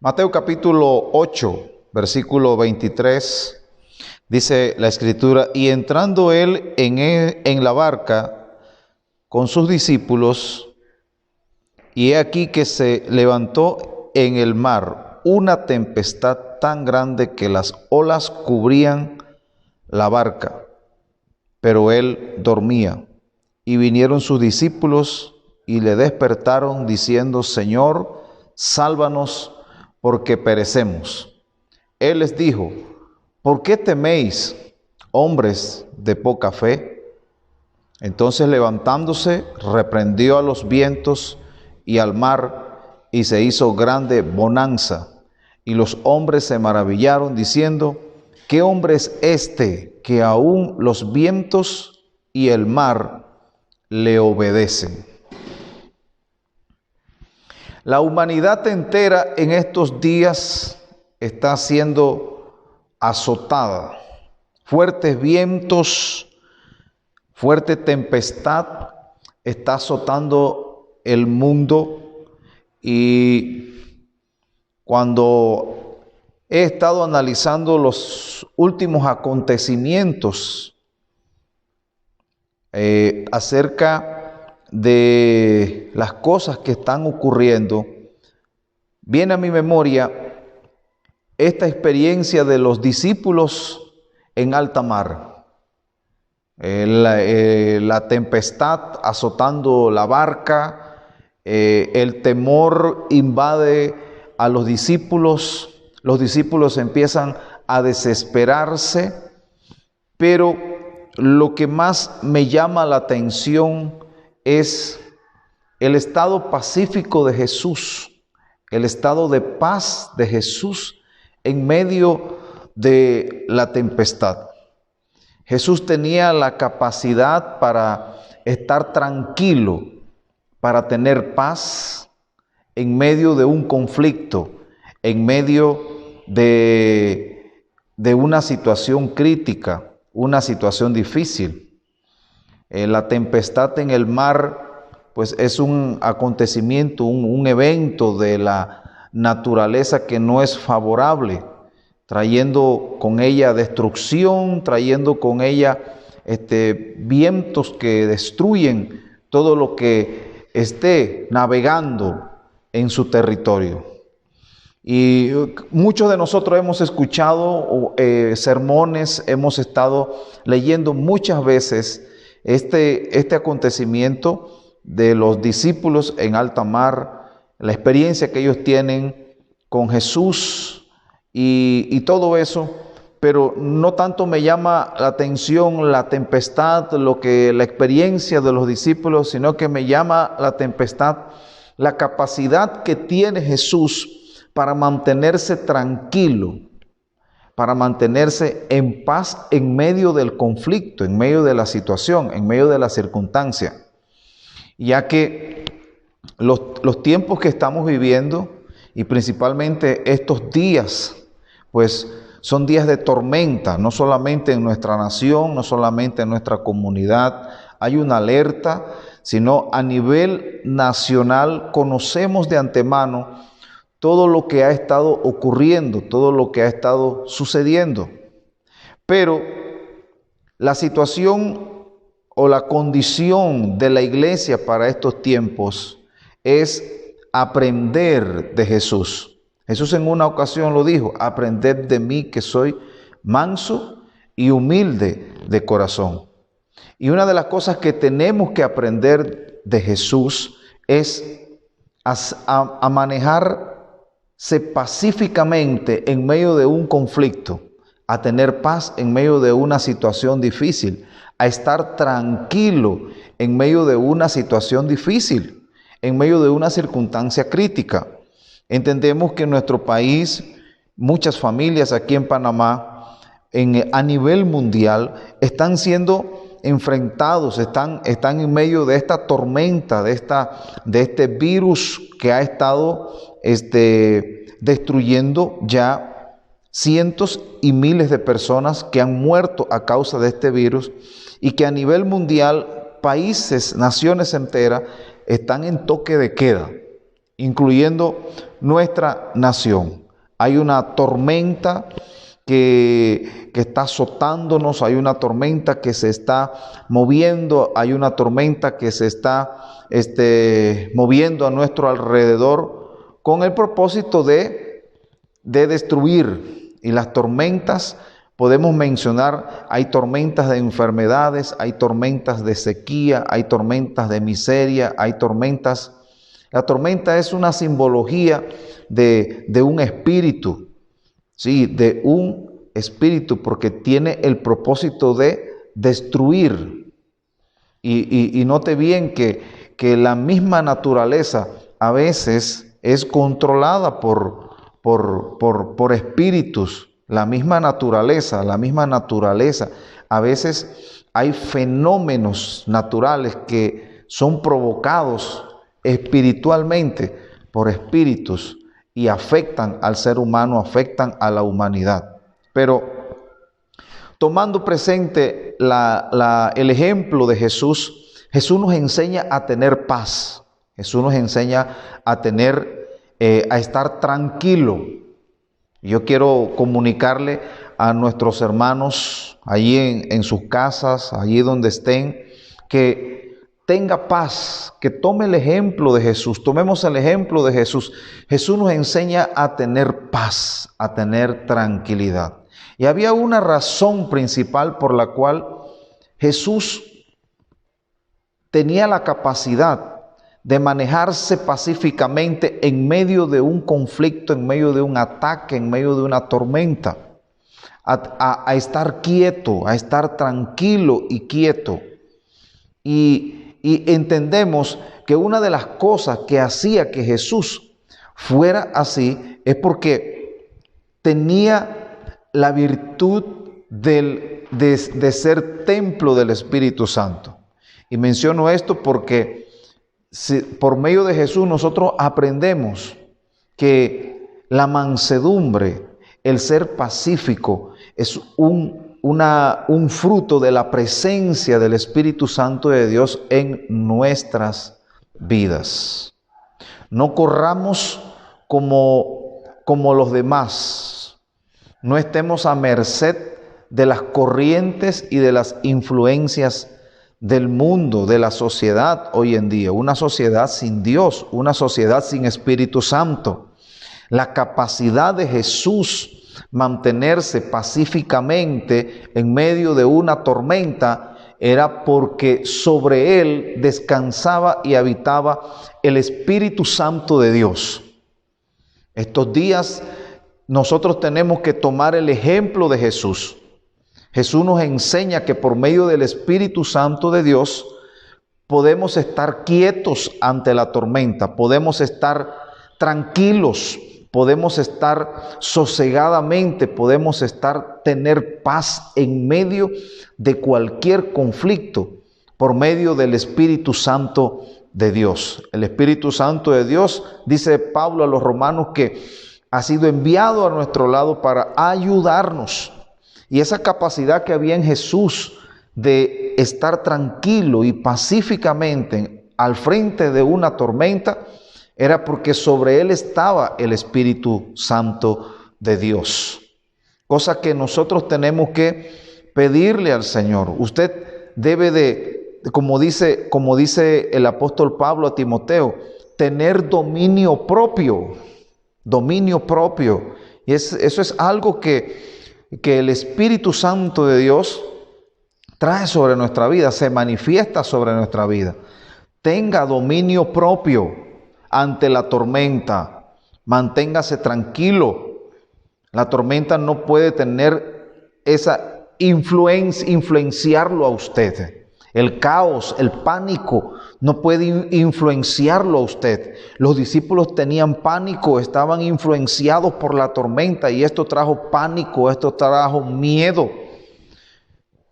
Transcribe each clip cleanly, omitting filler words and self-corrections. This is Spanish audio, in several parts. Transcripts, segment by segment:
Mateo capítulo 8, versículo 23, dice la Escritura: y entrando él en la barca con sus discípulos, y he aquí que se levantó en el mar una tempestad tan grande que las olas cubrían la barca, pero él dormía. Y vinieron sus discípulos y le despertaron diciendo: Señor, sálvanos, porque perecemos. Él les dijo: ¿por qué teméis, hombres de poca fe? Entonces, levantándose, reprendió a los vientos y al mar, y se hizo grande bonanza. Y los hombres se maravillaron, diciendo: ¿qué hombre es este que aún los vientos y el mar le obedecen? La humanidad entera en estos días está siendo azotada. Fuertes vientos, fuerte tempestad está azotando el mundo, y cuando he estado analizando los últimos acontecimientos acerca de las cosas que están ocurriendo, viene a mi memoria esta experiencia de los discípulos en alta mar. La tempestad azotando la barca, el temor invade a los discípulos empiezan a desesperarse, pero lo que más me llama la atención es el estado pacífico de Jesús, el estado de paz de Jesús en medio de la tempestad. Jesús tenía la capacidad para estar tranquilo, para tener paz en medio de un conflicto, en medio de una situación crítica, una situación difícil. La tempestad en el mar, pues es un acontecimiento, un evento de la naturaleza que no es favorable, trayendo con ella destrucción, trayendo con ella vientos que destruyen todo lo que esté navegando en su territorio. Y muchos de nosotros hemos escuchado sermones, hemos estado leyendo muchas veces este acontecimiento de los discípulos en alta mar, la experiencia que ellos tienen con Jesús y todo eso, pero no tanto me llama la atención la tempestad, la experiencia de los discípulos, sino que me llama la tempestad la capacidad que tiene Jesús para mantenerse tranquilo, para mantenerse en paz en medio del conflicto, en medio de la situación, en medio de la circunstancia. Ya que los tiempos que estamos viviendo, y principalmente estos días, pues son días de tormenta, no solamente en nuestra nación, no solamente en nuestra comunidad, hay una alerta, sino a nivel nacional conocemos de antemano todo lo que ha estado ocurriendo, todo lo que ha estado sucediendo. Pero la situación o la condición de la iglesia para estos tiempos es aprender de Jesús. Jesús en una ocasión lo dijo: aprended de mí, que soy manso y humilde de corazón. Y una de las cosas que tenemos que aprender de Jesús es a manejarse pacíficamente en medio de un conflicto, a tener paz en medio de una situación difícil, a estar tranquilo en medio de una situación difícil, en medio de una circunstancia crítica. Entendemos que en nuestro país, muchas familias aquí en Panamá, a nivel mundial, están siendo enfrentados, están en medio de esta tormenta, de este virus que ha estado destruyendo ya cientos y miles de personas que han muerto a causa de este virus, y que a nivel mundial países, naciones enteras están en toque de queda. incluyendo nuestra nación. Hay una tormenta que está azotándonos, hay una tormenta que se está moviendo, hay una tormenta que se está moviendo a nuestro alrededor con el propósito de destruir. Y las tormentas, podemos mencionar, hay tormentas de enfermedades, hay tormentas de sequía, hay tormentas de miseria, hay tormentas. La tormenta es una simbología de un espíritu, sí, de un espíritu, porque tiene el propósito de destruir. Y note bien que la misma naturaleza a veces es controlada por espíritus. La misma naturaleza. A veces hay fenómenos naturales que son provocados espiritualmente por espíritus y afectan al ser humano, afectan a la humanidad. Pero tomando presente el ejemplo de Jesús, Jesús nos enseña a tener paz. Jesús nos enseña a estar tranquilo. Yo quiero comunicarle a nuestros hermanos allí en sus casas, allí donde estén, que tenga paz, que tome el ejemplo de Jesús. Tomemos el ejemplo de Jesús. Jesús nos enseña a tener paz, a tener tranquilidad. Y había una razón principal por la cual Jesús tenía la capacidad de manejarse pacíficamente en medio de un conflicto, en medio de un ataque, en medio de una tormenta, a estar quieto, a estar tranquilo y quieto. Y entendemos que una de las cosas que hacía que Jesús fuera así es porque tenía la virtud de ser templo del Espíritu Santo. Y menciono esto porque por medio de Jesús nosotros aprendemos que la mansedumbre, el ser pacífico, es un fruto de la presencia del Espíritu Santo de Dios en nuestras vidas. No corramos como los demás. No estemos a merced de las corrientes y de las influencias del mundo, de la sociedad hoy en día, una sociedad sin Dios, una sociedad sin Espíritu Santo. La capacidad de Jesús mantenerse pacíficamente en medio de una tormenta era porque sobre él descansaba y habitaba el Espíritu Santo de Dios. Estos días nosotros tenemos que tomar el ejemplo de Jesús. Jesús nos enseña que por medio del Espíritu Santo de Dios podemos estar quietos ante la tormenta, podemos estar tranquilos, podemos estar sosegadamente, podemos tener paz en medio de cualquier conflicto por medio del Espíritu Santo de Dios. El Espíritu Santo de Dios, dice Pablo a los romanos, que ha sido enviado a nuestro lado para ayudarnos. Y esa capacidad que había en Jesús de estar tranquilo y pacíficamente al frente de una tormenta era porque sobre él estaba el Espíritu Santo de Dios. Cosa que nosotros tenemos que pedirle al Señor. Usted debe de, como dice el apóstol Pablo a Timoteo, tener dominio propio. Dominio propio. Y eso es algo que el Espíritu Santo de Dios trae sobre nuestra vida, se manifiesta sobre nuestra vida. Tenga dominio propio ante la tormenta. Manténgase tranquilo. La tormenta no puede tener esa influenciarlo a usted. El caos, el pánico no puede influenciarlo a usted. Los discípulos tenían pánico, estaban influenciados por la tormenta y esto trajo pánico, esto trajo miedo.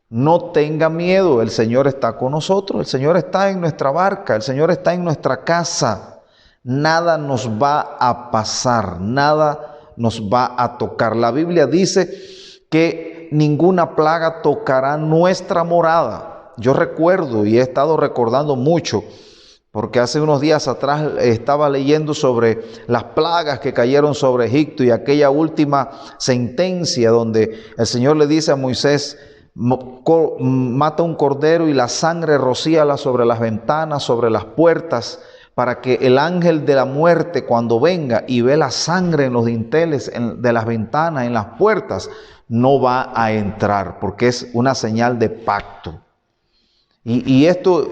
No tenga miedo, el Señor está con nosotros, el Señor está en nuestra barca, el Señor está en nuestra casa. Nada nos va a pasar, nada nos va a tocar. La Biblia dice que ninguna plaga tocará nuestra morada. Yo recuerdo y he estado recordando mucho, porque hace unos días atrás estaba leyendo sobre las plagas que cayeron sobre Egipto y aquella última sentencia donde el Señor le dice a Moisés: mata un cordero y la sangre rocíala sobre las ventanas, sobre las puertas, para que el ángel de la muerte, cuando venga y ve la sangre en los dinteles de las ventanas, en las puertas, no va a entrar, porque es una señal de pacto. Y esto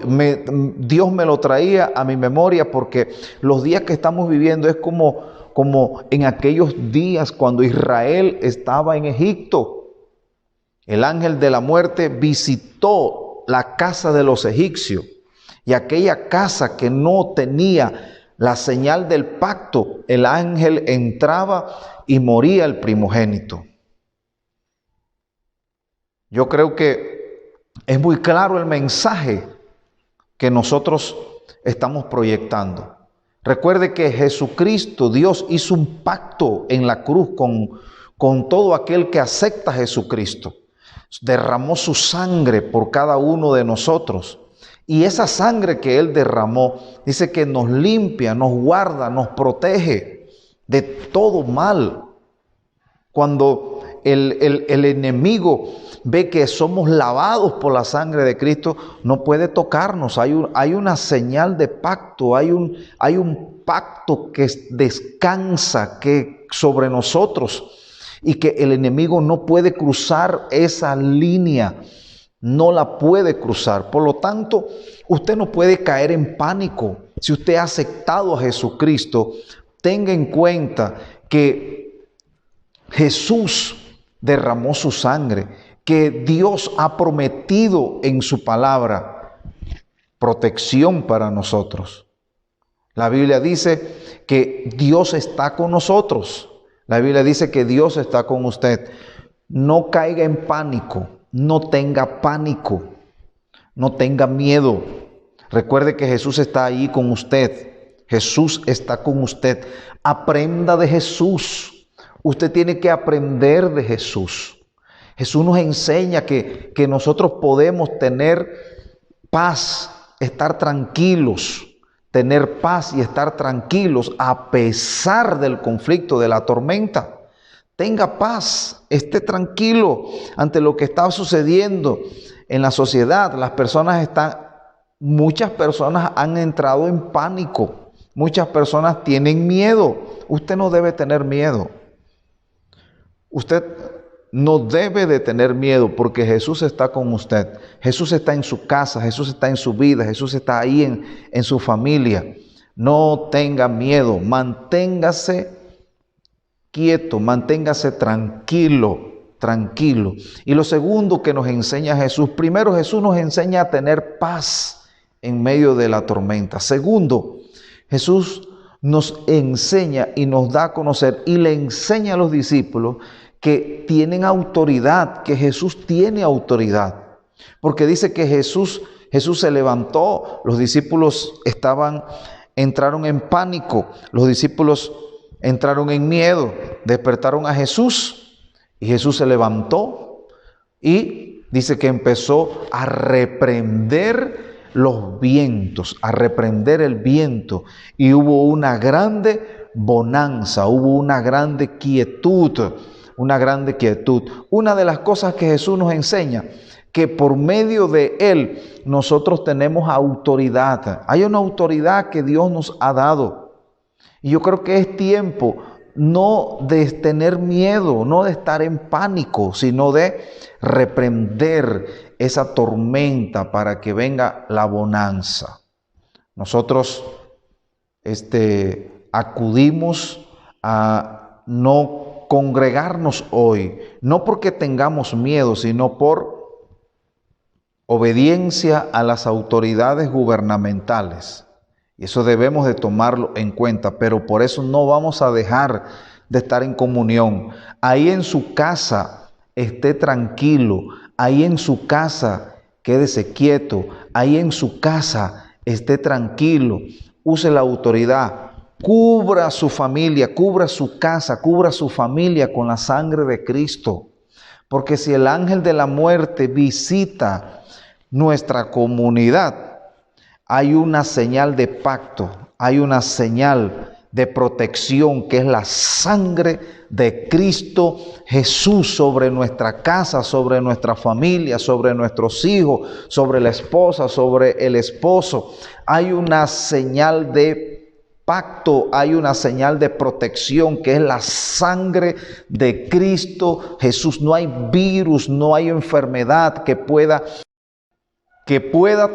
Dios me lo traía a mi memoria, porque los días que estamos viviendo es como en aquellos días cuando Israel estaba en Egipto. El ángel de la muerte visitó la casa de los egipcios, y aquella casa que no tenía la señal del pacto, el ángel entraba y moría el primogénito. Yo creo que es muy claro el mensaje que nosotros estamos proyectando. Recuerde que Jesucristo, Dios hizo un pacto en la cruz con todo aquel que acepta a Jesucristo. Derramó su sangre por cada uno de nosotros. Y esa sangre que Él derramó, dice que nos limpia, nos guarda, nos protege de todo mal. Cuando el enemigo ve que somos lavados por la sangre de Cristo, no puede tocarnos. Hay una señal de pacto, hay un pacto que descansa sobre nosotros, y que el enemigo no puede cruzar esa línea, no la puede cruzar. Por lo tanto, usted no puede caer en pánico. Si usted ha aceptado a Jesucristo, tenga en cuenta que Jesús derramó su sangre, que Dios ha prometido en su palabra protección para nosotros. La Biblia dice que Dios está con nosotros. La Biblia dice que Dios está con usted. No caiga en pánico, no tenga pánico, no tenga miedo. Recuerde que Jesús está ahí con usted. Jesús está con usted. Aprenda de Jesús. Usted tiene que aprender de Jesús. Jesús nos enseña que nosotros podemos tener paz, estar tranquilos, tener paz y estar tranquilos a pesar del conflicto, de la tormenta. Tenga paz, esté tranquilo ante lo que está sucediendo en la sociedad. Muchas personas han entrado en pánico, muchas personas tienen miedo. Usted no debe tener miedo. Usted no debe de tener miedo, porque Jesús está con usted. Jesús está en su casa, Jesús está en su vida, Jesús está ahí en su familia. No tenga miedo, manténgase quieto, manténgase tranquilo. Y lo segundo que nos enseña Jesús: primero, Jesús nos enseña a tener paz en medio de la tormenta. Segundo, Jesús nos enseña y nos da a conocer y le enseña a los discípulos que tienen autoridad, que Jesús tiene autoridad. Porque dice que Jesús se levantó, los discípulos entraron en pánico, los discípulos entraron en miedo, despertaron a Jesús, y Jesús se levantó y dice que empezó a reprender los vientos, a reprender el viento, y hubo una grande bonanza, hubo una grande quietud. Una grande quietud. Una de las cosas que Jesús nos enseña, que por medio de Él nosotros tenemos autoridad. Hay una autoridad que Dios nos ha dado. Y yo creo que es tiempo no de tener miedo, no de estar en pánico, sino de reprender esa tormenta para que venga la bonanza. Nosotros acudimos a no congregarnos hoy, no porque tengamos miedo, sino por obediencia a las autoridades gubernamentales. Y eso debemos de tomarlo en cuenta, pero por eso no vamos a dejar de estar en comunión. Ahí en su casa esté tranquilo, ahí en su casa quédese quieto, ahí en su casa esté tranquilo, use la autoridad. Cubra a su familia, cubra su casa, cubra a su familia con la sangre de Cristo. Porque si el ángel de la muerte visita nuestra comunidad, hay una señal de pacto, hay una señal de protección, que es la sangre de Cristo Jesús sobre nuestra casa, sobre nuestra familia, sobre nuestros hijos, sobre la esposa, sobre el esposo. Hay una señal de pacto, hay una señal de protección, que es la sangre de Cristo Jesús. No hay virus, no hay enfermedad que pueda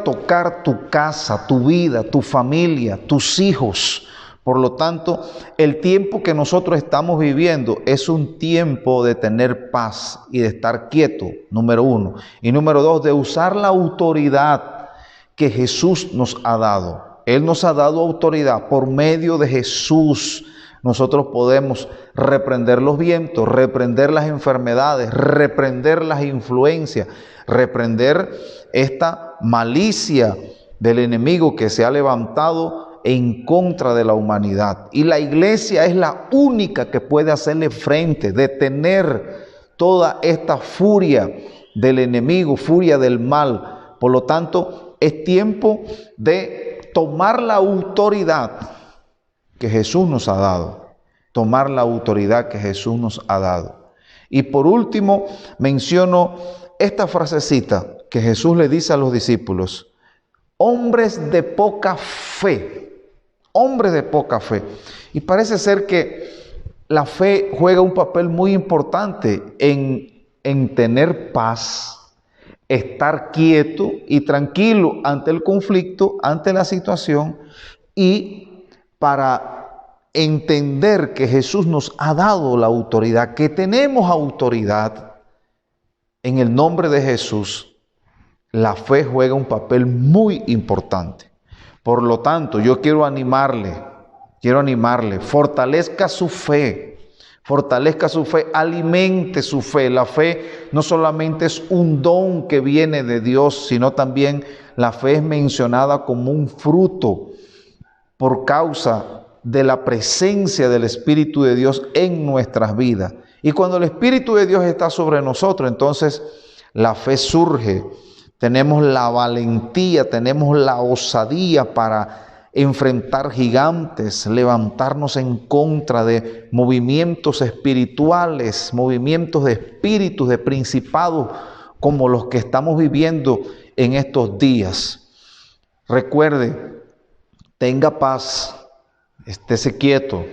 tocar tu casa, tu vida, tu familia, tus hijos. Por lo tanto, el tiempo que nosotros estamos viviendo es un tiempo de tener paz y de estar quieto, número uno. Y número dos, de usar la autoridad que Jesús nos ha dado. Él nos ha dado autoridad por medio de Jesús. Nosotros podemos reprender los vientos, reprender las enfermedades, reprender las influencias, reprender esta malicia del enemigo que se ha levantado en contra de la humanidad. Y la iglesia es la única que puede hacerle frente, detener toda esta furia del enemigo, furia del mal. Por lo tanto, es tiempo de tomar la autoridad que Jesús nos ha dado. Tomar la autoridad que Jesús nos ha dado. Y por último, menciono esta frasecita que Jesús le dice a los discípulos: hombres de poca fe. Hombres de poca fe. Y parece ser que la fe juega un papel muy importante en tener paz, estar quieto y tranquilo ante el conflicto, ante la situación, y para entender que Jesús nos ha dado la autoridad, que tenemos autoridad en el nombre de Jesús. La fe juega un papel muy importante. Por lo tanto, yo quiero animarle, fortalezca su fe, alimente su fe. La fe no solamente es un don que viene de Dios, sino también la fe es mencionada como un fruto por causa de la presencia del Espíritu de Dios en nuestras vidas. Y cuando el Espíritu de Dios está sobre nosotros, entonces la fe surge. Tenemos la valentía, tenemos la osadía para enfrentar gigantes, levantarnos en contra de movimientos espirituales, movimientos de espíritus, de principados, como los que estamos viviendo en estos días. Recuerde, tenga paz, estése quieto,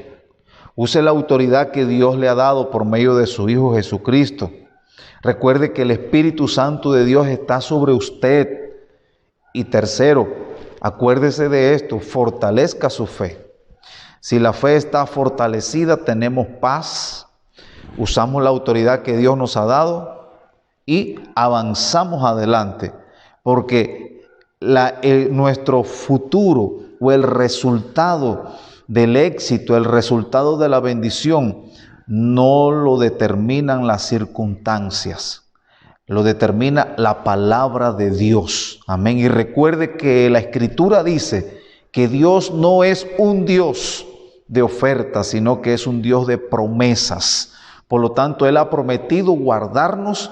use la autoridad que Dios le ha dado por medio de su Hijo Jesucristo. Recuerde que el Espíritu Santo de Dios está sobre usted. Y tercero, acuérdese de esto, fortalezca su fe. Si la fe está fortalecida, tenemos paz, usamos la autoridad que Dios nos ha dado y avanzamos adelante. Porque nuestro futuro o el resultado del éxito, el resultado de la bendición, no lo determinan las circunstancias, lo determina la palabra de Dios. Amén. Y recuerde que la Escritura dice que Dios no es un Dios de ofertas, sino que es un Dios de promesas. Por lo tanto, Él ha prometido guardarnos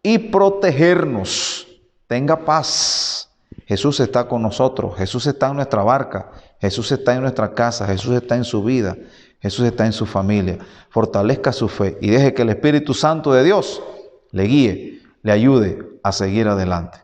y protegernos. Tenga paz. Jesús está con nosotros, Jesús está en nuestra barca, Jesús está en nuestra casa, Jesús está en su vida, Jesús está en su familia. Fortalezca su fe y deje que el Espíritu Santo de Dios le guíe, le ayude a seguir adelante.